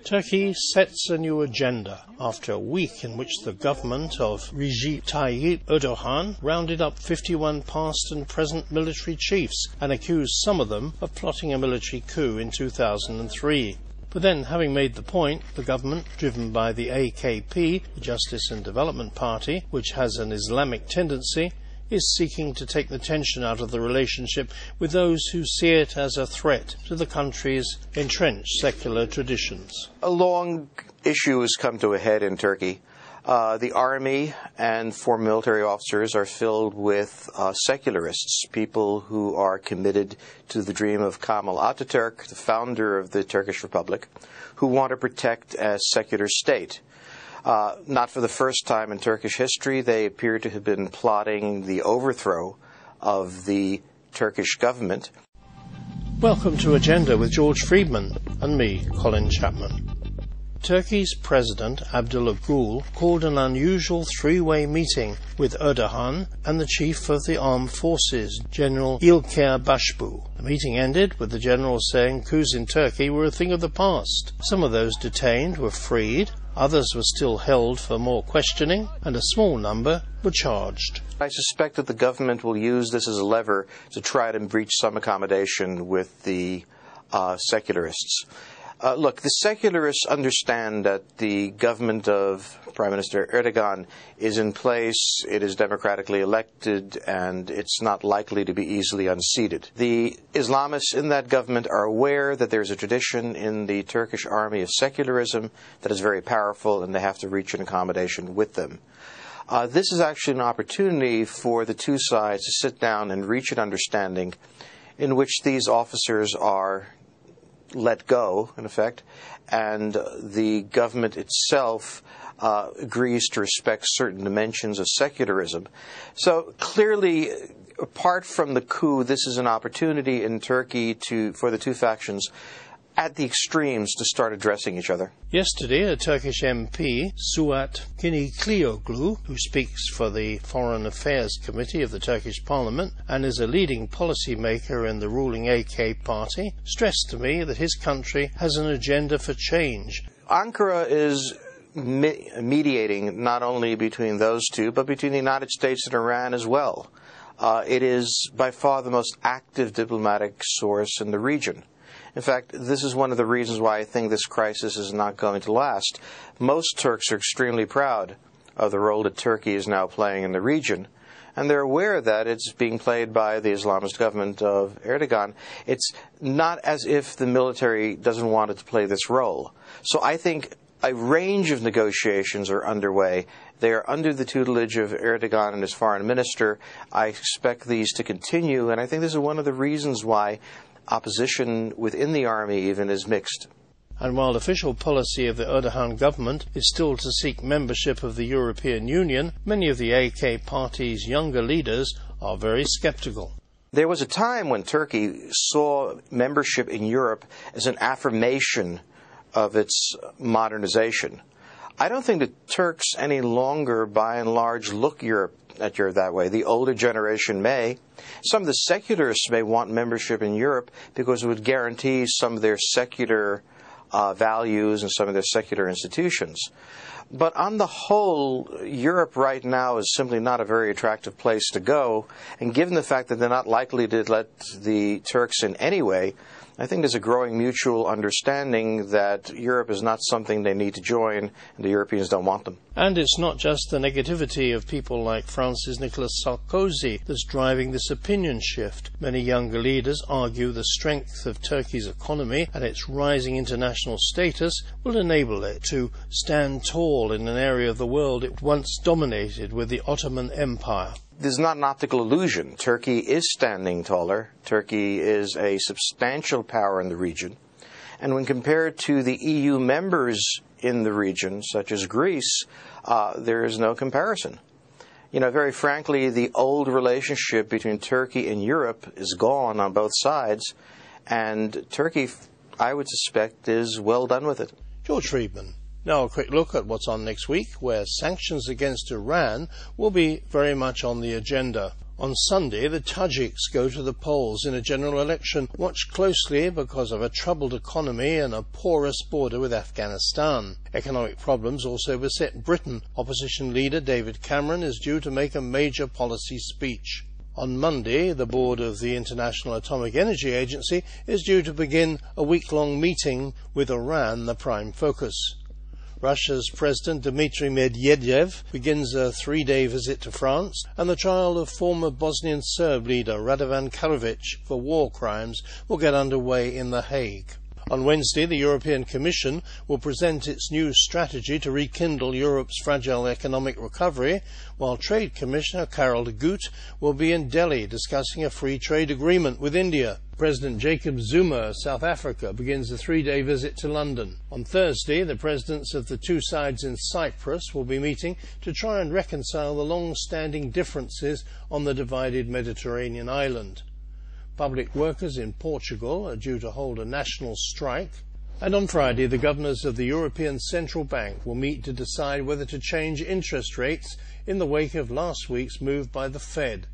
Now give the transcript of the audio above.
Turkey sets a new agenda after a week in which the government of Recep Tayyip Erdogan rounded up 51 past and present military chiefs and accused some of them of plotting a military coup in 2003. But then, having made the point, the government, driven by the AKP, the Justice and Development Party, which has an Islamic tendency, is seeking to take the tension out of the relationship with those who see it as a threat to the country's entrenched secular traditions. A long issue has come to a head in Turkey. The army and former military officers are filled with secularists, people who are committed to the dream of Kemal Atatürk, the founder of the Turkish Republic, who want to protect a secular state. Not for the first time in Turkish history, they appear to have been plotting the overthrow of the Turkish government. Welcome to Agenda with George Friedman and me, Colin Chapman. Turkey's President Abdullah Gül called an unusual three-way meeting with Erdogan and the Chief of the Armed Forces, General İlker Başbuğ. The meeting ended with the general saying coups in Turkey were a thing of the past. Some of those detained were freed, others were still held for more questioning, and a small number were charged. I suspect that the government will use this as a lever to try to reach some accommodation with the secularists. Look, the secularists understand that the government of Prime Minister Erdogan is in place, it is democratically elected, and it's not likely to be easily unseated. The Islamists in that government are aware that there's a tradition in the Turkish army of secularism that is very powerful, and they have to reach an accommodation with them. This is actually an opportunity for the two sides to sit down and reach an understanding in which these officers are let go, in effect, and the government itself agrees to respect certain dimensions of secularism. So clearly, apart from the coup, this is an opportunity in Turkey for the two factions at the extremes to start addressing each other. Yesterday, a Turkish MP, Suat Kiniklioglu, who speaks for the Foreign Affairs Committee of the Turkish Parliament and is a leading policy maker in the ruling AK party, stressed to me that his country has an agenda for change. Ankara is mediating not only between those two, but between the United States and Iran as well. It is by far the most active diplomatic source in the region. In fact, this is one of the reasons why I think this crisis is not going to last. Most Turks are extremely proud of the role that Turkey is now playing in the region, and they're aware that it's being played by the Islamist government of Erdogan. It's not as if the military doesn't want it to play this role. So I think a range of negotiations are underway. They are under the tutelage of Erdogan and his foreign minister. I expect these to continue, and I think this is one of the reasons why opposition within the army even is mixed. And while official policy of the Erdogan government is still to seek membership of the European Union, many of the AK party's younger leaders are very sceptical. There was a time when Turkey saw membership in Europe as an affirmation of its modernization. I don't think the Turks any longer, by and large, look at Europe that way. The older generation may. Some of the secularists may want membership in Europe because it would guarantee some of their secular values and some of their secular institutions. But on the whole, Europe right now is simply not a very attractive place to go. And given the fact that they're not likely to let the Turks in anyway, I think there's a growing mutual understanding that Europe is not something they need to join, and the Europeans don't want them. And it's not just the negativity of people like France's Nicolas Sarkozy that's driving this opinion shift. Many younger leaders argue the strength of Turkey's economy and its rising international status will enable it to stand tall in an area of the world it once dominated with the Ottoman Empire. This is not an optical illusion. Turkey is standing taller. Turkey is a substantial power in the region. And when compared to the EU members in the region, such as Greece, there is no comparison. You know, very frankly, the old relationship between Turkey and Europe is gone on both sides, and Turkey, I would suspect, is well done with it. George Friedman. Now a quick look at what's on next week, where sanctions against Iran will be very much on the agenda. On Sunday, the Tajiks go to the polls in a general election watched closely because of a troubled economy and a porous border with Afghanistan. Economic problems also beset Britain. Opposition leader David Cameron is due to make a major policy speech. On Monday, the board of the International Atomic Energy Agency is due to begin a week-long meeting with Iran the prime focus. Russia's President Dmitry Medvedev begins a 3-day visit to France, and the trial of former Bosnian Serb leader Radovan Karadzic for war crimes will get underway in The Hague. On Wednesday, the European Commission will present its new strategy to rekindle Europe's fragile economic recovery, while Trade Commissioner Karel de Gucht will be in Delhi discussing a free trade agreement with India. President Jacob Zuma of South Africa begins a 3-day visit to London. On Thursday, the presidents of the two sides in Cyprus will be meeting to try and reconcile the long-standing differences on the divided Mediterranean island. Public workers in Portugal are due to hold a national strike. And on Friday, the governors of the European Central Bank will meet to decide whether to change interest rates in the wake of last week's move by the Fed.